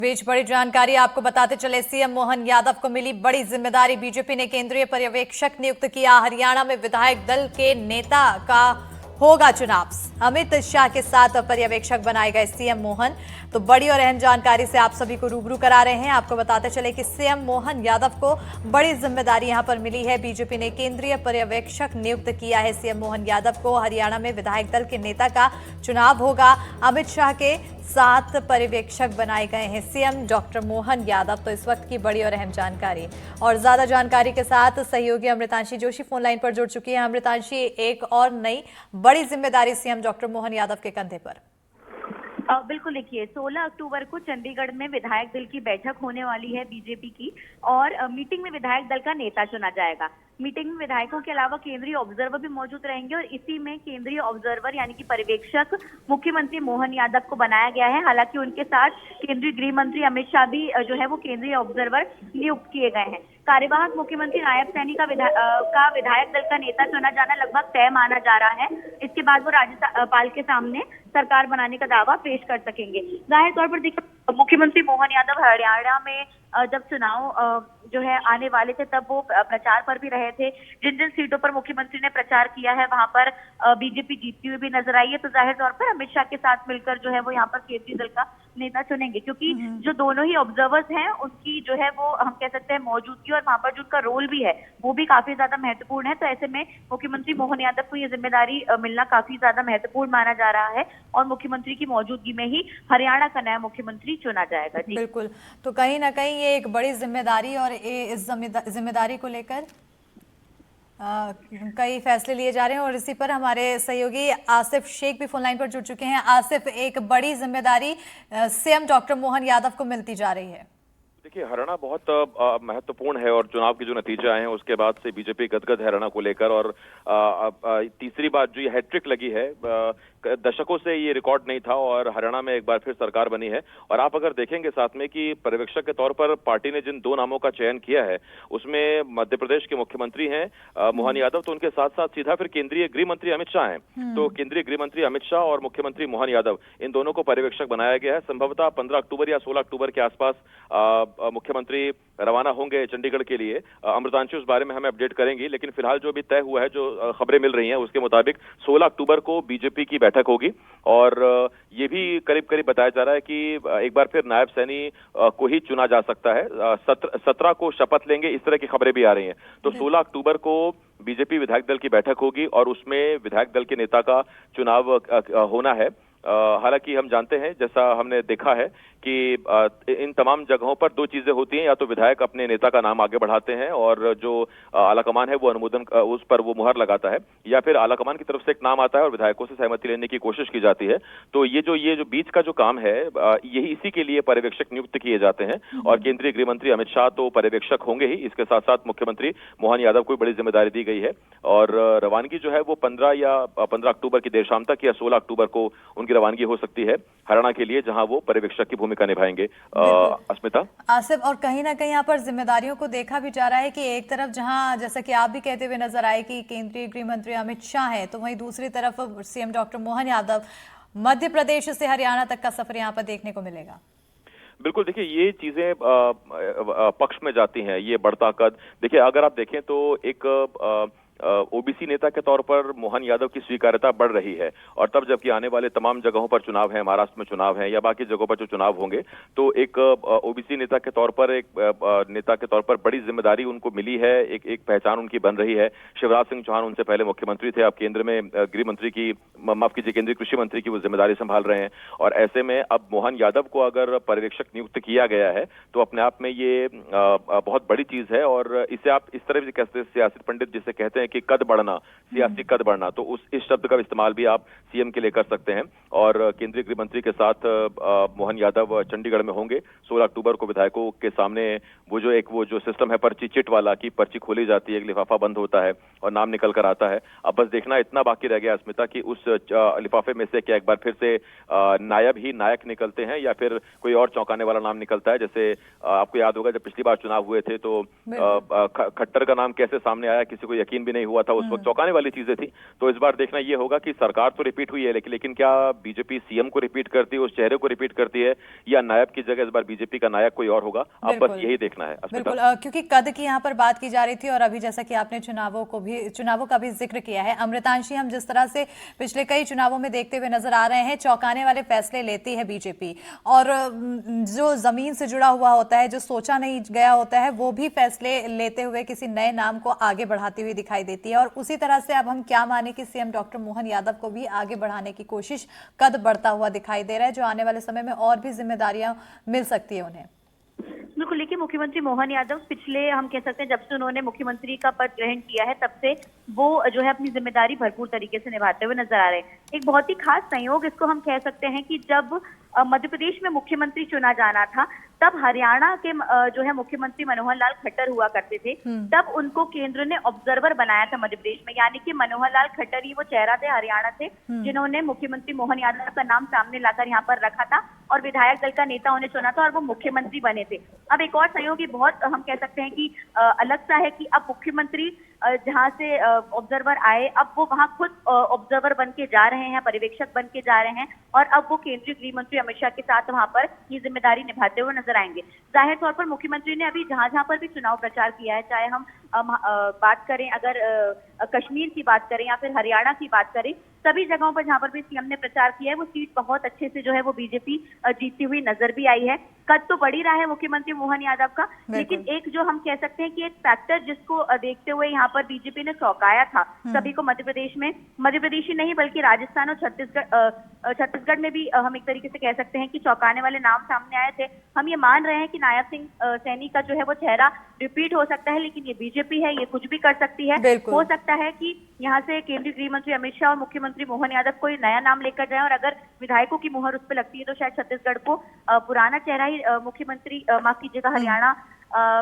बीच बड़ी जानकारी आपको बताते चले, सीएम मोहन यादव को मिली बड़ी जिम्मेदारी। बीजेपी ने केंद्रीय पर्यवेक्षक नियुक्त किया। हरियाणा में विधायक दल के नेता का होगा चुनाव। अमित शाह के साथ पर्यवेक्षक बनाए गए सीएम मोहन। तो बड़ी और अहम जानकारी से आप सभी को रूबरू करा रहे हैं। आपको बताते चले कि सीएम मोहन यादव को बड़ी जिम्मेदारी यहां पर मिली है। बीजेपी ने केंद्रीय पर्यवेक्षक नियुक्त किया है सीएम मोहन यादव को। हरियाणा में विधायक दल के नेता का चुनाव होगा। अमित शाह के सात पर्यवेक्षक बनाए गए हैं सीएम डॉक्टर मोहन यादव। तो इस वक्त की बड़ी और अहम जानकारी, और ज्यादा जानकारी के साथ सहयोगी अमृतांशी जोशी फोन लाइन पर जुड़ चुकी है। अमृतांशी, एक और नई बड़ी जिम्मेदारी सीएम डॉक्टर मोहन यादव के कंधे पर। बिल्कुल, देखिए 16 अक्टूबर को चंडीगढ़ में विधायक दल की बैठक होने वाली है बीजेपी की, और मीटिंग में विधायक दल का नेता चुना जाएगा। मीटिंग में विधायकों के अलावा केंद्रीय ऑब्जर्वर भी मौजूद रहेंगे, और इसी में केंद्रीय ऑब्जर्वर यानी कि पर्यवेक्षक मुख्यमंत्री मोहन यादव को बनाया गया है। हालांकि उनके साथ केंद्रीय गृह मंत्री अमित शाह भी जो है वो केंद्रीय ऑब्जर्वर नियुक्त किए गए हैं। कार्यवाहक मुख्यमंत्री नायब सैनी का विधायक दल का नेता चुना जाना लगभग तय माना जा रहा है। इसके बाद वो राज्यपाल के सामने सरकार बनाने का दावा पेश कर सकेंगे। जाहिर तौर पर देखिए, मुख्यमंत्री मोहन यादव हरियाणा में जब चुनाव जो है आने वाले थे तब वो प्रचार पर भी रहे थे। जिन जिन सीटों पर मुख्यमंत्री ने प्रचार किया है वहां पर बीजेपी जीतती हुई भी नजर आई है। तो जाहिर तौर पर अमित शाह के साथ मिलकर जो है वो यहाँ पर केंद्रीय दल का नेता चुनेंगे, क्योंकि जो दोनों ही ऑब्जर्वर्स हैं उनकी जो है वो हम कह सकते हैं मौजूदगी, और वहां पर जो उनका रोल भी है वो भी काफी ज्यादा महत्वपूर्ण है। तो ऐसे में मुख्यमंत्री मोहन यादव को ये जिम्मेदारी मिलना काफी ज्यादा महत्वपूर्ण माना जा रहा है, और मुख्यमंत्री की मौजूदगी में ही हरियाणा का नया मुख्यमंत्री चुना जाएगा। जी बिल्कुल, तो कहीं ना कहीं ये एक बड़ी जिम्मेदारी, और इस जिम्मेदारी को लेकर कई फैसले लिए जा रहे हैं। और इसी पर हमारे सहयोगी आसिफ शेख भी फोन लाइन पर जुड़ चुके हैं। आसिफ, एक बड़ी जिम्मेदारी सीएम डॉक्टर मोहन यादव को मिलती जा रही है। देखिए, हरियाणा बहुत महत्वपूर्ण है, और चुनाव के जो नतीजे आए हैं उसके बाद से बीजेपी गदगद है हरियाणा को लेकर। और तीसरी बात जो ये हैट्रिक लगी है, दशकों से ये रिकॉर्ड नहीं था, और हरियाणा में एक बार फिर सरकार बनी है। और आप अगर देखेंगे साथ में कि पर्यवेक्षक के तौर पर पार्टी ने जिन दो नामों का चयन किया है उसमें मध्य प्रदेश के मुख्यमंत्री हैं मोहन यादव, तो उनके साथ साथ सीधा फिर केंद्रीय गृह मंत्री अमित शाह हैं। तो केंद्रीय गृह मंत्री अमित शाह और मुख्यमंत्री मोहन यादव, इन दोनों को पर्यवेक्षक बनाया गया है। संभवतः 15 अक्टूबर या 16 अक्टूबर के आसपास मुख्यमंत्री रवाना होंगे चंडीगढ़ के लिए। अमृतांशी उस बारे में हमें अपडेट करेंगी, लेकिन फिलहाल जो भी तय हुआ है, जो खबरें मिल रही हैं उसके मुताबिक 16 अक्टूबर को बीजेपी की बैठक होगी। और ये भी करीब करीब बताया जा रहा है कि एक बार फिर नायब सैनी को ही चुना जा सकता है। 17 को शपथ लेंगे, इस तरह की खबरें भी आ रही हैं। तो 16 अक्टूबर को बीजेपी विधायक दल की बैठक होगी, और उसमें विधायक दल के नेता का चुनाव होना है। हालांकि हम जानते हैं, जैसा हमने देखा है कि इन तमाम जगहों पर दो चीजें होती हैं, या तो विधायक अपने नेता का नाम आगे बढ़ाते हैं और जो आलाकमान है वो अनुमोदन उस पर वो मुहर लगाता है, या फिर आलाकमान की तरफ से एक नाम आता है और विधायकों से सहमति लेने की कोशिश की जाती है। तो ये जो बीच का जो काम है, यही इसी के लिए पर्यवेक्षक नियुक्त किए जाते हैं। और केंद्रीय गृह मंत्री अमित शाह तो पर्यवेक्षक होंगे ही, इसके साथ साथ मुख्यमंत्री मोहन यादव को बड़ी जिम्मेदारी दी गई है। और रवानगी जो है वो 15 अक्टूबर की देर शाम तक या 16 अक्टूबर को उनकी रवानगी हो सकती है हरियाणा के लिए, जहां वो पर्यवेक्षक की भूमिका निभाएंगे। अस्मिता, आसिफ, और कहीं ना कहीं यहाँ पर जिम्मेदारियों को देखा भी जा रहा है कि एक तरफ जहां जैसा कि आप भी कहते हुए नजर आए कि केंद्रीय गृह मंत्री अमित शाह है, तो वहीं दूसरी तरफ सीएम डॉक्टर मोहन यादव, मध्य प्रदेश से हरियाणा तक का सफर यहाँ पर देखने को मिलेगा। बिल्कुल, देखिए ये चीजें पक्ष में जाती हैं, ये बढ़ता कद। देखिए, अगर आप देखें तो एक ओबीसी नेता के तौर पर मोहन यादव की स्वीकार्यता बढ़ रही है, और तब जबकि आने वाले तमाम जगहों पर चुनाव है, महाराष्ट्र में चुनाव है या बाकी जगहों पर जो चुनाव होंगे, तो एक ओबीसी नेता के तौर पर, एक नेता के तौर पर बड़ी जिम्मेदारी उनको मिली है, एक पहचान उनकी बन रही है। शिवराज सिंह चौहान उनसे पहले मुख्यमंत्री थे, अब केंद्र में गृह मंत्री की, माफ कीजिए, केंद्रीय कृषि मंत्री की वो जिम्मेदारी संभाल रहे हैं। और ऐसे में अब मोहन यादव को अगर पर्यवेक्षक नियुक्त किया गया है तो अपने आप में ये बहुत बड़ी चीज है। और इसे आप इस तरह भी कहते हैं, सियासी पंडित जिसे कहते हैं कि कद बढ़ना, सियासी कद बढ़ना, तो इस शब्द का इस्तेमाल भी आप सीएम के लिए कर सकते हैं। और केंद्रीय गृह मंत्री के साथ मोहन यादव चंडीगढ़ में होंगे। 16 अक्टूबर को विधायकों के सामने वो जो सिस्टम है पर्ची चिट वाला, की पर्ची खोली जाती है, एक लिफाफा बंद होता है और नाम निकल कर आता है। अब बस देखना इतना बाकी रह गया अस्मिता कि उस लिफाफे में से क्या एक बार फिर से नायब ही नायक निकलते हैं, या फिर कोई और चौंकाने वाला नाम निकलता है। जैसे आपको याद होगा जब पिछली बार चुनाव हुए थे तो खट्टर का नाम कैसे सामने आया, किसी को यकीन भी नहीं नहीं हुआ था, उस वक्त चौंकाने वाली चीजें थी। तो इस बार देखना ये होगा कि सरकार तो रिपीट हुई है, लेकिन क्या बीजेपी सीएम को रिपीट करती है, उस चेहरे को रिपीट करती है, या नायब की जगह इस बार बीजेपी का नायक कोई और होगा? अब बस यही देखना है। बिल्कुल, क्योंकि कद की यहाँ पर बात की जा रही थी और अभी जैसा कि आपने चुनावों का भी जिक्र किया है, अमृतांशी, हम जिस तरह से पिछले कई चुनावों में देखते हुए नजर आ रहे हैं, चौंकाने वाले फैसले लेती है बीजेपी, और जो जमीन से जुड़ा हुआ होता है, जो सोचा नहीं गया होता है, वो भी फैसले लेते हुए किसी नए नाम को आगे बढ़ाती हुई दिखाई देती है। और उसी तरह से अब हम क्या माने कि सीएम डॉक्टर मोहन यादव को भी आगे बढ़ाने की कोशिश, कद बढ़ता हुआ दिखाई दे रहा है, जो आने वाले समय में और भी जिम्मेदारियां मिल सकती है उन्हें। बिल्कुल, देखिए मुख्यमंत्री मोहन यादव पिछले, हम कह सकते हैं, जब से उन्होंने मुख्यमंत्री का पद ग्रहण किया है, तब से वो जो है अपनी जिम्मेदारी भरपूर तरीके से निभाते हुए नजर आ रहे हैं। एक बहुत ही खास संयोग इसको हम कह सकते हैं कि जब मध्य प्रदेश में मुख्यमंत्री चुना जाना था, तब हरियाणा के जो है मुख्यमंत्री मनोहर लाल खट्टर हुआ करते थे, तब उनको केंद्र ने ऑब्जर्वर बनाया था मध्य प्रदेश में। यानी कि मनोहर लाल खट्टर ही वो चेहरा थे हरियाणा से जिन्होंने मुख्यमंत्री मोहन यादव का नाम सामने लाकर यहाँ पर रखा था और विधायक दल का नेता उन्हें चुना था और वो मुख्यमंत्री बने थे। अब एक और सहयोगी बहुत, हम कह सकते हैं कि अलग सा है कि अब मुख्यमंत्री जहां से ऑब्जर्वर आए, अब वो वहां खुद ऑब्जर्वर बन के जा रहे हैं, पर्यवेक्षक बन के जा रहे हैं, और अब वो केंद्रीय गृह मंत्री अमित शाह के साथ वहां पर ये जिम्मेदारी निभाते हुए नजर आएंगे। जाहिर तौर पर मुख्यमंत्री ने अभी जहां जहां पर भी चुनाव प्रचार किया है, चाहे हम बात करें, अगर कश्मीर की बात करें या फिर हरियाणा की बात करें, सभी जगहों पर जहां पर भी सीएम ने प्रचार किया है, वो सीट बहुत अच्छे से जो है वो बीजेपी जीतती हुई नजर भी आई है। कद तो बढ़ ही रहा है मुख्यमंत्री मोहन यादव का, लेकिन एक जो हम कह सकते हैं कि एक फैक्टर जिसको देखते हुए यहाँ पर बीजेपी ने चौंकाया था सभी को मध्य प्रदेश ही नहीं बल्कि राजस्थान और छत्तीसगढ़ में भी हम एक तरीके से कह सकते हैं कि चौंकाने वाले नाम सामने आए थे। हम ये मान रहे हैं कि नायब सिंह सैनी का जो है वो चेहरा रिपीट हो सकता है, लेकिन ये बीजेपी है, ये कुछ भी कर सकती है। हो सकता है कि यहाँ से केंद्रीय गृह मंत्री अमित शाह और मुख्यमंत्री मोहन यादव कोई नया नाम लेकर जाए, और अगर विधायकों की मुहर उस पर लगती है तो शायद छत्तीसगढ़ को पुराना चेहरा ही मुख्यमंत्री, माफ कीजिएगा, हरियाणा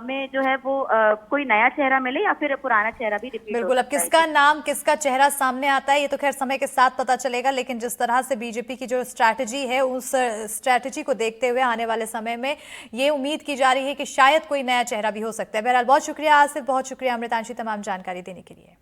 में जो है वो कोई नया चेहरा मिले या फिर पुराना चेहरा भी रिपीट। बिल्कुल, अब किसका नाम, किसका चेहरा सामने आता है, ये तो खैर समय के साथ पता चलेगा, लेकिन जिस तरह से बीजेपी की जो स्ट्रैटेजी है, उस स्ट्रैटेजी को देखते हुए आने वाले समय में ये उम्मीद की जा रही है कि शायद कोई नया चेहरा भी हो सकता है। बहरहाल बहुत शुक्रिया आसिफ, बहुत शुक्रिया अमृतांशी तमाम जानकारी देने के लिए।